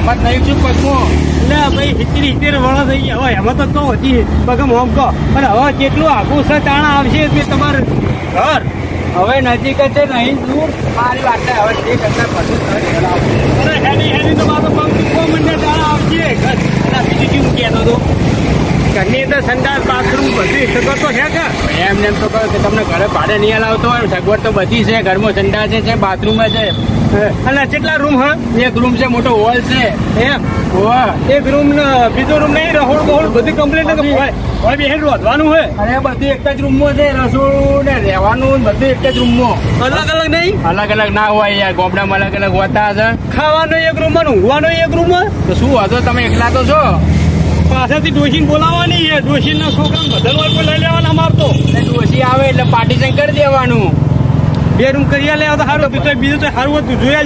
એમાં જ નહીં છું પગમાં. એટલે ભાઈ 70 વર્ષ થઈ ગયા હવે એમાં તો હતી પગમ હોમ કહો અને હવે કેટલું આખું છે તાણા આવશે તે તમારું ઘર હવે નજીક જ છે નહીં દૂર મારી વાત છે હવે જે કરતા બધું ઘર ચલાવો. અરે હેડી તો મારો પગ દુખવા માંડે તાણા આવશે ઘર અને બીજું કેવું કહેતો હતો ઘરની અંદર સંડાસ બાથરૂમ બધી સગવડ તો છે કે એમને એમ તો કહો કે તમને ઘરે ભાડે નહીં લાવતો હોય સગવડ તો બધી છે ઘરમાં સંડાસ છે બાથરૂમ છે અને કેટલા રૂમ હા એક રૂમ છે મોટો હોલ છે એમ હોવા એક રૂમ ને બીજો રૂમ નહીં રહોડ બહોળ બધી કમ્પ્લીટ હોય બેન રોધવાનું હોય અરે બધું એક જ રૂમમાં છે રસોડું ને રહેવાનું ને બધું એક જ રૂમમાં. અલગ અલગ નહીં અલગ અલગ ના હોય યાર ગોમડામાં અલગ અલગ હોતા છે. ખાવાનો એક રૂમ માં ઊંઘવાનો એક રૂમ માં તો શું હતો તમે એકલા તો છો પાછળથી ડોશીને બોલાવવાની છે ડોશીના છોકરાને બદલ હોય કોઈ લઈ લેવાના મારતો એટલે ડોશી આવે એટલે પાર્ટીશન કરી દેવાનું. 2 રૂમ કરી લે તો સારું બીજું તો સારું હતું જોઈ